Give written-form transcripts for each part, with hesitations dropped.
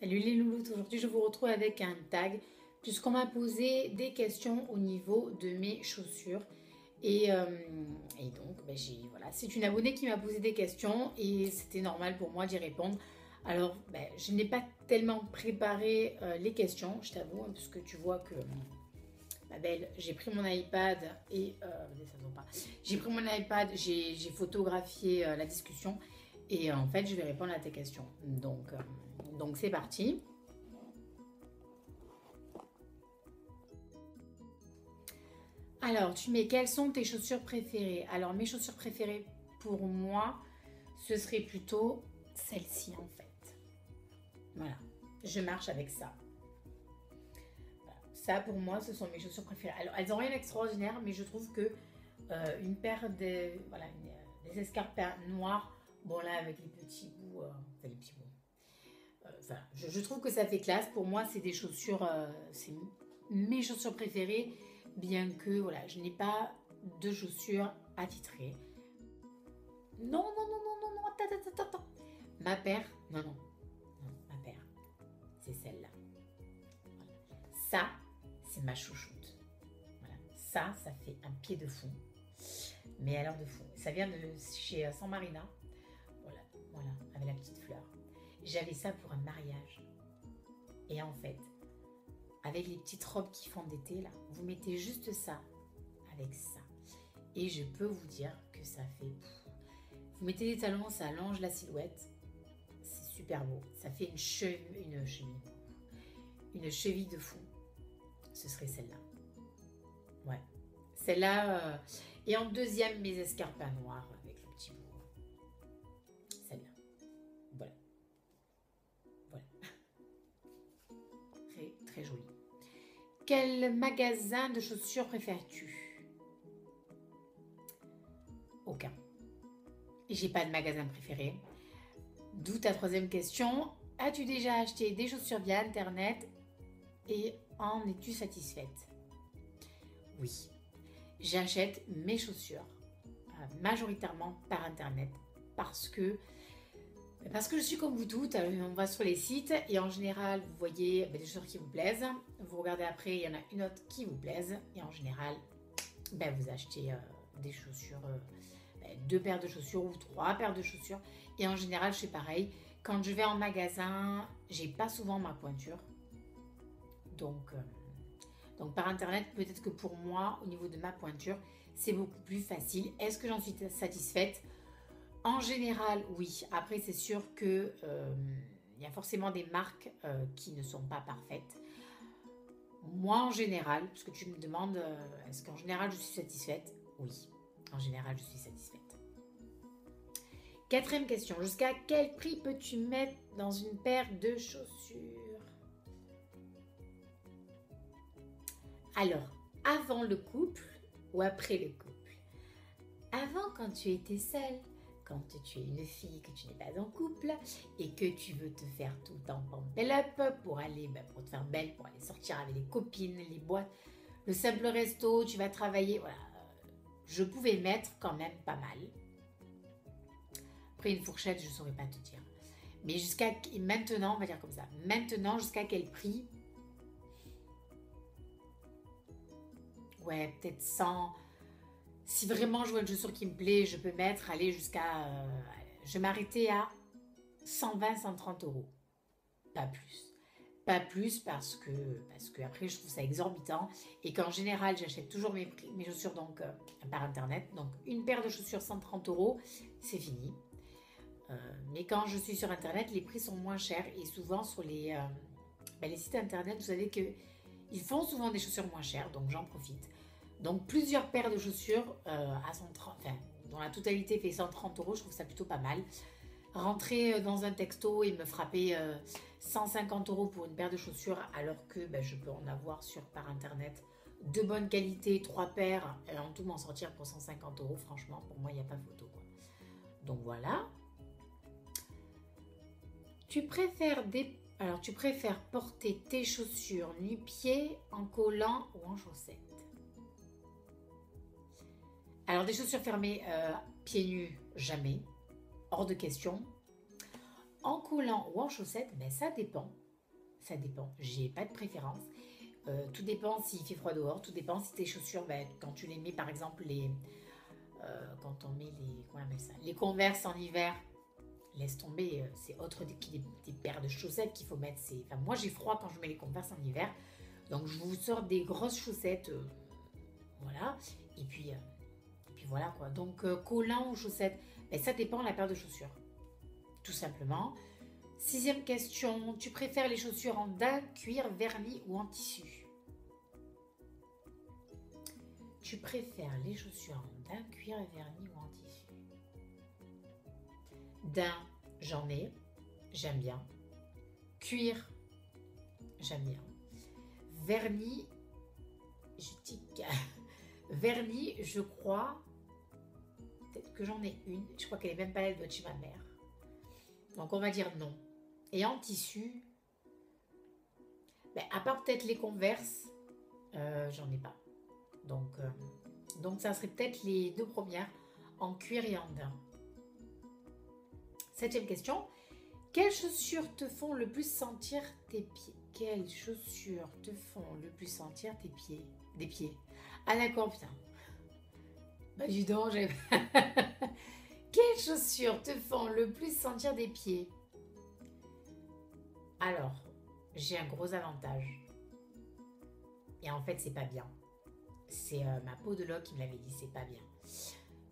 Salut les loulous, aujourd'hui je vous retrouve avec un tag puisqu'on m'a posé des questions au niveau de mes chaussures et donc voilà, c'est une abonnée qui m'a posé des questions et c'était normal pour moi d'y répondre. Alors je n'ai pas tellement préparé les questions, je t'avoue, hein, parce que tu vois que ma belle, j'ai pris mon iPad et ça ne pas. J'ai pris mon iPad, j'ai photographié la discussion et en fait je vais répondre à tes questions. Donc c'est parti. Alors tu mets quelles sont tes chaussures préférées? Alors mes chaussures préférées pour moi, ce serait plutôt celle-ci en fait. Voilà, je marche avec ça. Ça, pour moi, ce sont mes chaussures préférées. Alors, elles n'ont rien d'extraordinaire, mais je trouve que une paire de, voilà, des escarpes noires, bon là, avec les petits bouts, enfin les petits bouts. Voilà, je trouve que ça fait classe. Pour moi, c'est des chaussures, c'est mes chaussures préférées, bien que, voilà, je n'ai pas de chaussures attitrées. Non, non, non, non, non, non, attends. Ma paire, non, ma paire, c'est celle-là. Voilà. Ça, c'est ma chouchoute. Voilà. Ça fait un pied de fond. Mais alors de fond. Ça vient de chez San Marina. Voilà, avec la petite fleur. J'avais ça pour un mariage. Et en fait, avec les petites robes qui font d'été, là, vous mettez juste ça avec ça. Et je peux vous dire que ça fait... Vous mettez des talons, ça allonge la silhouette. C'est super beau. Ça fait une cheville de fond. Ce serait celle-là. Ouais. Celle-là. Et en deuxième, mes escarpins noirs avec le petit bout. Celle-là. Voilà. Très, très jolie. Quel magasin de chaussures préfères-tu? Aucun. J'ai pas de magasin préféré. D'où ta troisième question. As-tu déjà acheté des chaussures via Internet et en es-tu satisfaite? Oui. J'achète mes chaussures majoritairement par Internet parce que je suis comme vous toutes, on va sur les sites et en général vous voyez des chaussures qui vous plaisent, vous regardez après, il y en a une autre qui vous plaise et en général vous achetez des chaussures, deux paires de chaussures ou trois paires de chaussures et en général je fais pareil. Quand je vais en magasin, j'ai pas souvent ma pointure, donc par internet peut-être que pour moi au niveau de ma pointure c'est beaucoup plus facile. Est-ce que j'en suis satisfaite? En général, oui. Après, c'est sûr que il y a forcément des marques qui ne sont pas parfaites. Moi, en général, parce que tu me demandes, est-ce qu'en général, je suis satisfaite? Oui, en général, je suis satisfaite. Quatrième question. Jusqu'à quel prix peux-tu mettre dans une paire de chaussures? Alors, avant le couple ou après le couple? Avant, quand tu étais seule, quand tu es une fille, que tu n'es pas en couple et que tu veux te faire tout le temps pamper up pour aller, pour te faire belle, pour aller sortir avec les copines, les boîtes, le simple resto, tu vas travailler, voilà. Je pouvais mettre quand même pas mal. Après une fourchette, je ne saurais pas te dire. Mais jusqu'à maintenant, on va dire comme ça. Maintenant, jusqu'à quel prix? Ouais, peut-être 100. Si vraiment je vois une chaussure qui me plaît, je peux mettre, aller jusqu'à... je m'arrêtais à 120, 130 euros. Pas plus. Pas plus parce que après je trouve ça exorbitant et qu'en général j'achète toujours mes chaussures donc par internet. Donc une paire de chaussures 130 euros, c'est fini. Mais quand je suis sur internet, les prix sont moins chers et souvent sur les sites internet, vous savez qu'ils font souvent des chaussures moins chères, donc j'en profite. Donc plusieurs paires de chaussures à 130, dont la totalité fait 130 euros, je trouve ça plutôt pas mal. Rentrer dans un texto et me frapper 150 euros pour une paire de chaussures alors que je peux en avoir par internet de bonne qualité, 3 paires et en tout m'en sortir pour 150 euros, franchement pour moi il n'y a pas photo quoi. Donc voilà. Tu préfères porter tes chaussures nu-pieds en collant ou en chaussettes? Alors des chaussures fermées, pieds nus, jamais, hors de question. En collant ou en chaussettes, ça dépend. ça dépend. J'ai pas de préférence. Tout dépend s'il fait froid dehors, tout dépend si tes chaussures, quand tu les mets par exemple, quand on met comment on appelle ça, les Converse en hiver, laisse tomber, c'est autre des paires de chaussettes qu'il faut mettre. Enfin, moi j'ai froid quand je mets les Converse en hiver, donc je vous sors des grosses chaussettes, voilà, et puis voilà quoi. Donc collant ou chaussettes, ça dépend de la paire de chaussures, tout simplement. 6e question, tu préfères les chaussures en daim, cuir, vernis ou en tissu? Tu préfères les chaussures en daim, cuir, vernis ou en tissu? Daim, j'en ai, j'aime bien. Cuir, j'aime bien. Vernis, vernis, je crois, peut-être que j'en ai une, je crois qu'elle est même pas là, elle doit être chez ma mère. Donc on va dire non. Et en tissu, à part peut-être les Converse, j'en ai pas. Donc ça serait peut-être les 2 premières, en cuir et en daim. 7e question. Quelles chaussures te font le plus sentir tes pieds? Quelles chaussures te font le plus sentir tes pieds? Des pieds. Ah d'accord, putain. Dis donc, j'ai... Quelles chaussures te font le plus sentir des pieds? Alors, j'ai un gros avantage. Et en fait, c'est pas bien. C'est ma podologue qui me l'avait dit, c'est pas bien.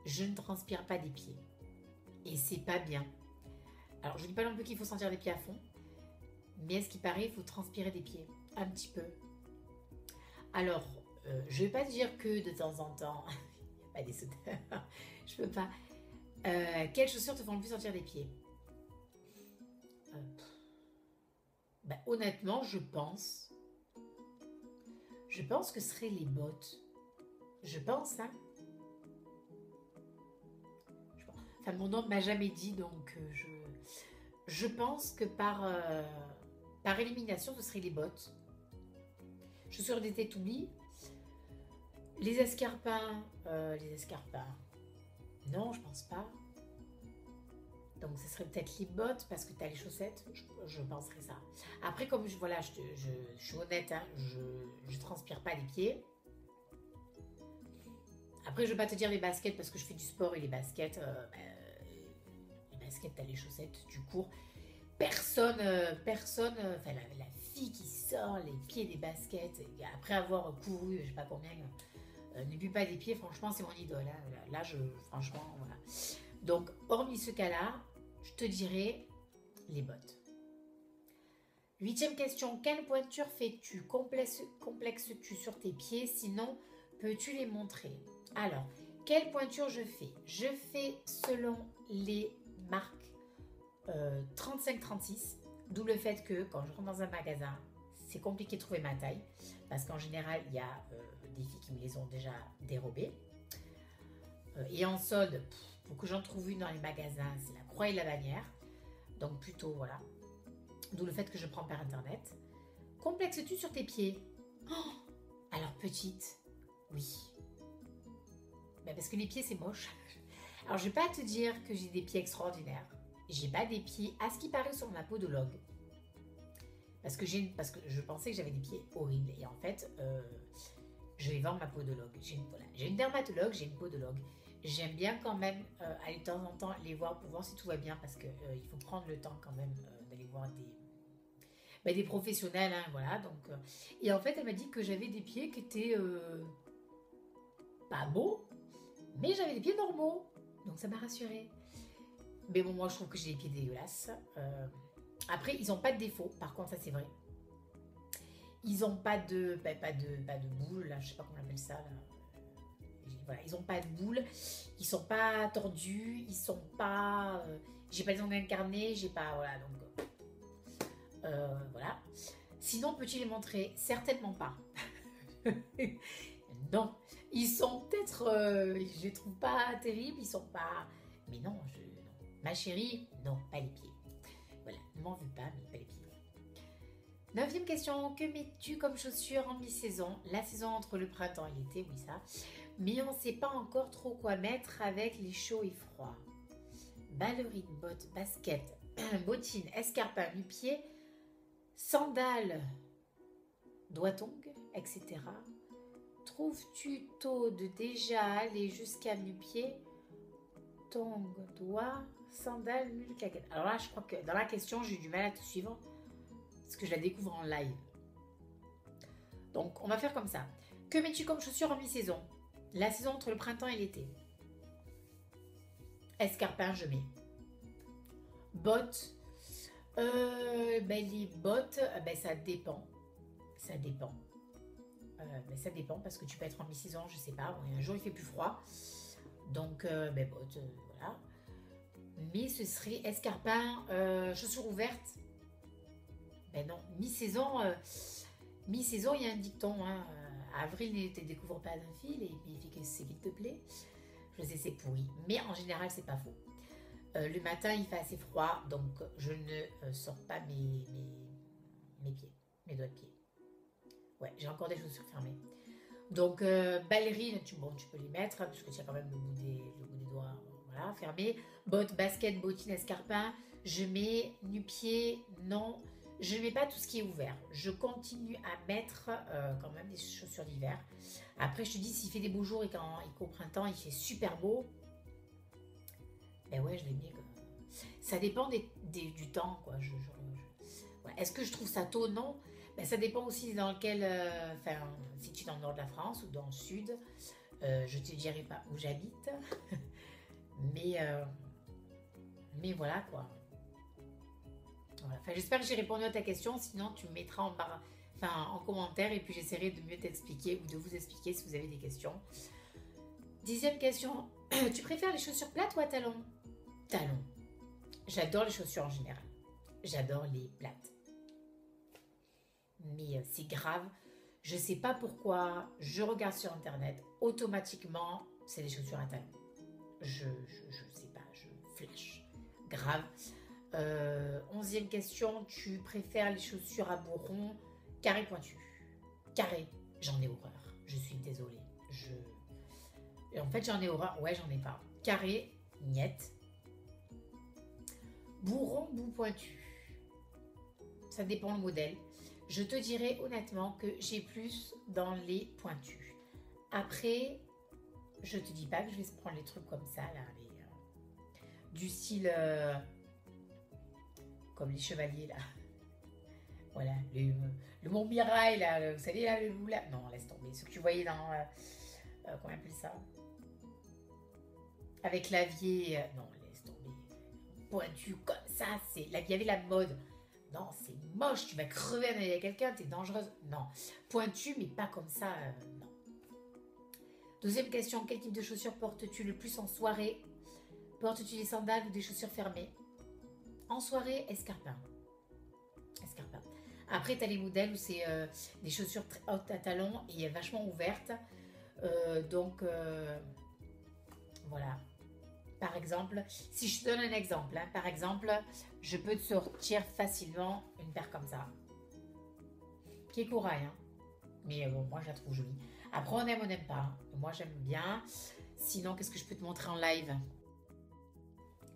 Je ne transpire pas des pieds. Et c'est pas bien. Alors, je ne dis pas non plus qu'il faut sentir les pieds à fond. Mais à ce qui paraît, il faut transpirer des pieds. Un petit peu. Alors, je ne vais pas te dire que de temps en temps... Il n'y a pas des odeurs. Je peux pas... quelles chaussures te font le plus sentir des pieds? Honnêtement, je pense que ce seraient les bottes. Je pense, hein. Enfin, mon homme m'a jamais dit, donc je pense que par élimination, ce seraient les bottes. Chaussures d'été, t'oublies. Les escarpins, non, je pense pas. Donc, ce serait peut-être les bottes parce que tu as les chaussettes. Je penserais ça. Après, comme je suis honnête, hein, je transpire pas les pieds. Après, je vais pas te dire les baskets parce que je fais du sport et les baskets, tu as les chaussettes, tu cours. Personne, enfin la fille qui sort les pieds des baskets après avoir couru, je sais pas combien, ne pue pas des pieds, franchement, c'est mon idole. Hein. Là, franchement, voilà. Donc, hormis ce cas-là, je te dirais les bottes. 8e question. Quelle pointure fais-tu? Complexes-tu sur tes pieds? Sinon, peux-tu les montrer? Alors, quelle pointure je fais? Je fais selon les marques 35-36. D'où le fait que quand je rentre dans un magasin, c'est compliqué de trouver ma taille. Parce qu'en général, il y a des filles qui me les ont déjà dérobées. Et en solde, pour que j'en trouve une dans les magasins, c'est la croix et la bannière. Donc plutôt, voilà. D'où le fait que je prends par internet. Complexes-tu sur tes pieds? Oh, alors petite, oui. Parce que les pieds, c'est moche. Alors je vais pas te dire que j'ai des pieds extraordinaires. J'ai pas des pieds, à ce qui paraît sur ma podologue. Parce que je pensais que j'avais des pieds horribles. Et en fait, je vais voir ma podologue. J'ai une dermatologue, j'ai une podologue. J'aime bien quand même aller de temps en temps les voir pour voir si tout va bien parce qu'il faut prendre le temps quand même d'aller voir des professionnels, hein, voilà. Donc, et en fait, elle m'a dit que j'avais des pieds qui étaient pas beaux, mais j'avais des pieds normaux. Donc ça m'a rassurée. Mais bon, moi je trouve que j'ai des pieds dégueulasses. Après, ils n'ont pas de défaut, par contre, ça c'est vrai. Ils n'ont pas de boule, là, je sais pas comment on appelle ça, là. Voilà, ils n'ont pas de boule, ils sont pas tordus, ils sont pas... j'ai pas les ongles incarnés, j'ai pas... Voilà, donc... voilà. Sinon, peux-tu les montrer? Certainement pas. Non. Ils sont peut-être... je les trouve pas terribles, ils sont pas... Mais non, non. Ma chérie, non, pas les pieds. Voilà, ne m'en veux pas, mais pas les pieds. 9e question, que mets-tu comme chaussures en mi-saison? La saison entre le printemps et l'été, oui ça. Mais on ne sait pas encore trop quoi mettre avec les chauds et froids. Ballerines, bottes, baskets, bottines, escarpins, nu-pieds, Sandales, doigts-tongs, etc. Trouves-tu tôt de déjà aller jusqu'à nu-pied? Tongs, doigts, sandales, nul claquettes. Alors là, je crois que dans la question, j'ai eu du mal à te suivre parce que je la découvre en live. Donc, on va faire comme ça. Que mets-tu comme chaussures en mi-saison? La saison entre le printemps et l'été. Escarpins, je mets. Bottes. Les bottes, ça dépend. Ça dépend. Ça dépend parce que tu peux être en mi-saison, je sais pas. Bon, un jour, il fait plus froid. Donc, bottes, voilà. Mais ce serait escarpins, chaussures ouvertes. Ben non, mi-saison, mi-saison, il y a un dicton. Hein, avril ne te découvre pas d'un fil et puis c'est qu'il te plaît. Je sais, c'est pourri. Mais en général, c'est pas faux. Le matin, il fait assez froid, donc je ne sors pas mes pieds, mes doigts de pied. Ouais, j'ai encore des chaussures fermées. Donc, ballerines, tu peux les mettre, parce que tu as quand même le bout des doigts voilà, fermés. Bottes, baskets, bottines, escarpins. Je mets nu-pied, non. Je ne mets pas tout ce qui est ouvert. Je continue à mettre quand même des chaussures d'hiver. Après, je te dis, s'il fait des beaux jours et qu'au printemps, il fait super beau, ben ouais, je les mets. Ça dépend du temps, quoi. Ouais. Est-ce que je trouve ça tôt? Non. Ben, ça dépend aussi dans lequel... si tu es dans le nord de la France ou dans le sud, je ne te dirai pas où j'habite. mais voilà, quoi. Voilà. Enfin, j'espère que j'ai répondu à ta question. Sinon, tu me mettras en commentaire et puis j'essaierai de mieux t'expliquer ou de vous expliquer si vous avez des questions. 10e question. Tu préfères les chaussures plates ou à talons? Talons. J'adore les chaussures en général. J'adore les plates. Mais c'est grave. Je sais pas pourquoi. Je regarde sur internet. Automatiquement, c'est les chaussures à talons. Je sais pas. Je flash. Grave. 11e question. Tu préfères les chaussures à bourron carré pointu? Carré. J'en ai horreur. Je suis désolée. En fait, j'en ai horreur. Ouais, j'en ai pas. Carré, niette. Bourron, bout pointu. Ça dépend le modèle. Je te dirais honnêtement que j'ai plus dans les pointus. Après, je te dis pas que je vais se prendre les trucs comme ça, là, du style comme les chevaliers, là. Voilà, le Montmirail, là, vous savez, là, le loup, là. Non, laisse tomber. Ce que tu voyais dans... comment on appelle ça? Avec l'avier... non, laisse tomber. Pointu comme ça, c'est... Là, il y avait la mode. Non, c'est moche, tu vas crever avec quelqu'un, t'es dangereuse. Non, pointu, mais pas comme ça, non. 12e question, quel type de chaussures portes-tu le plus en soirée? Portes-tu des sandales ou des chaussures fermées? En soirée, escarpins. Escarpins. Après, tu as les modèles où c'est des chaussures très hautes à talons et vachement ouvertes. Voilà. Par exemple, si je te donne un exemple, hein, par exemple, je peux te sortir facilement une paire comme ça. Qui est corail, hein. Mais bon, moi je la trouve jolie. Après, on aime, on n'aime pas. Hein. Moi j'aime bien. Sinon, qu'est-ce que je peux te montrer en live?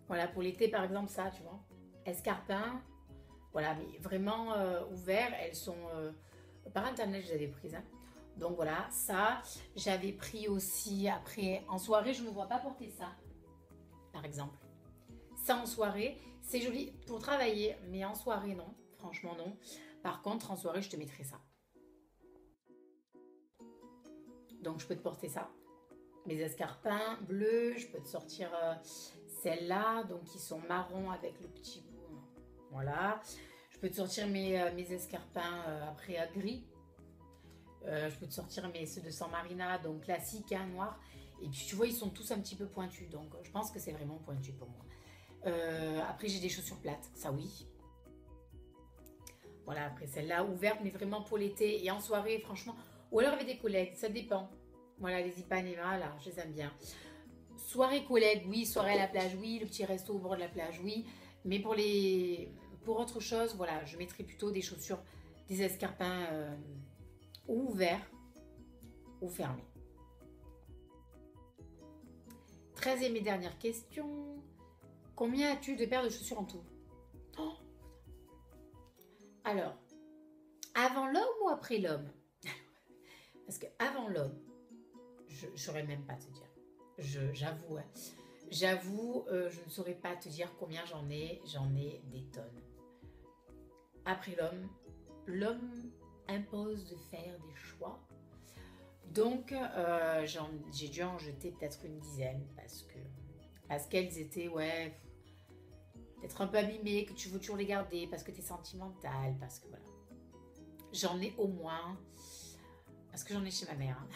Voilà, pour l'été par exemple, ça, tu vois. Escarpins. Voilà, mais vraiment ouverts. Elles sont... par internet, je les avais prises. Hein. Donc voilà, ça. J'avais pris aussi après, en soirée, je ne me vois pas porter ça. Par exemple. Ça en soirée, c'est joli pour travailler, mais en soirée, non. Franchement, non. Par contre, en soirée, je te mettrai ça. Donc, je peux te porter ça. Mes escarpins bleus, je peux te sortir celles-là, donc qui sont marrons avec le petit bout. Voilà. Je peux te sortir mes escarpins après gris. Je peux te sortir ceux de San Marina, donc classiques, hein, noirs. Et puis tu vois, ils sont tous un petit peu pointus, donc je pense que c'est vraiment pointu pour moi. Après, j'ai des chaussures plates, ça oui. Voilà, après celle-là, ouverte, mais vraiment pour l'été et en soirée, franchement. Ou alors avec des collègues, ça dépend. Voilà, les Ipanema, là, je les aime bien. Soirée collègue, oui. Soirée à la plage, oui. Le petit resto au bord de la plage, oui. Mais pour autre chose, voilà, je mettrai plutôt des chaussures, des escarpins ouverts ou fermés. 13e et dernière question. Combien as-tu de paires de chaussures en tout? Oh. Alors, Avant l'homme ou après l'homme? Parce que avant l'homme, je ne saurais même pas te dire. J'avoue, hein. J'avoue, je ne saurais pas te dire combien j'en ai des tonnes. Après l'homme, l'homme impose de faire des choix. Donc, j'ai dû en jeter peut-être une dizaine parce qu'elles étaient, ouais, peut-être un peu abîmées, que tu veux toujours les garder parce que tu es sentimentale, parce que voilà. J'en ai au moins, parce que j'en ai chez ma mère, hein,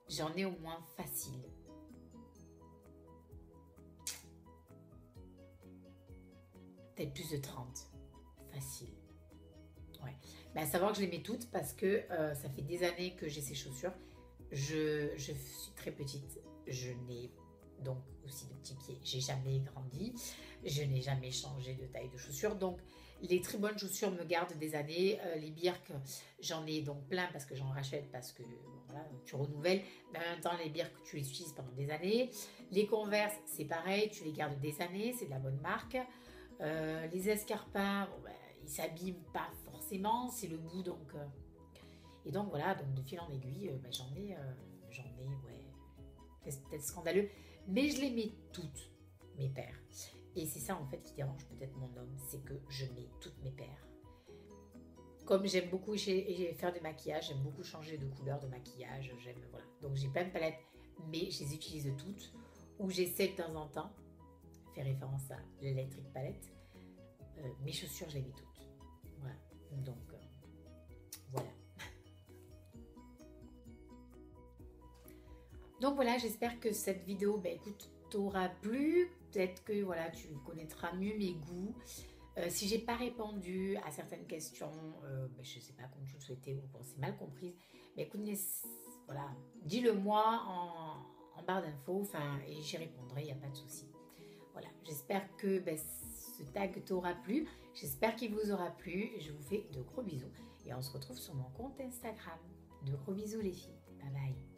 j'en ai au moins facile. Peut-être plus de 30. Facile. Ouais. Mais à savoir que je les mets toutes parce que ça fait des années que j'ai ces chaussures. Je suis très petite. Je n'ai donc aussi de petits pieds. J'ai jamais grandi. Je n'ai jamais changé de taille de chaussures. Donc les très bonnes chaussures me gardent des années. Les birques, j'en ai donc plein parce que j'en rachète parce que bon, voilà, tu renouvelles. Mais en même temps, les birques, tu les utilises pendant des années. Les Converse, c'est pareil. Tu les gardes des années. C'est de la bonne marque. Les escarpins, bon, ben, ils s'abîment pas forcément, c'est le bout donc. Et donc voilà, donc de fil en aiguille, ben, j'en ai, ouais, c'est peut-être scandaleux, mais je les mets toutes, mes paires. Et c'est ça en fait qui dérange peut-être mon homme, c'est que je mets toutes mes paires. Comme j'aime beaucoup faire du maquillage, j'aime beaucoup changer de couleur de maquillage, voilà. Donc j'ai plein de palettes, mais je les utilise toutes, ou j'essaie de temps en temps, faire référence à l'électrique palette. Mes chaussures, je les mets toutes. Voilà. Donc, voilà. Donc voilà, j'espère que cette vidéo, ben, écoute, t'aura plu. Peut-être que voilà, tu connaîtras mieux mes goûts. Si j'ai pas répondu à certaines questions, ben, je sais pas comme tu le souhaitais ou pensais mal comprise, mais écoute, voilà, dis-le moi en barre d'infos, et j'y répondrai, il n'y a pas de souci. Voilà, j'espère que ben, ce tag t'aura plu. J'espère qu'il vous aura plu. Je vous fais de gros bisous. Et on se retrouve sur mon compte Instagram. De gros bisous les filles. Bye bye.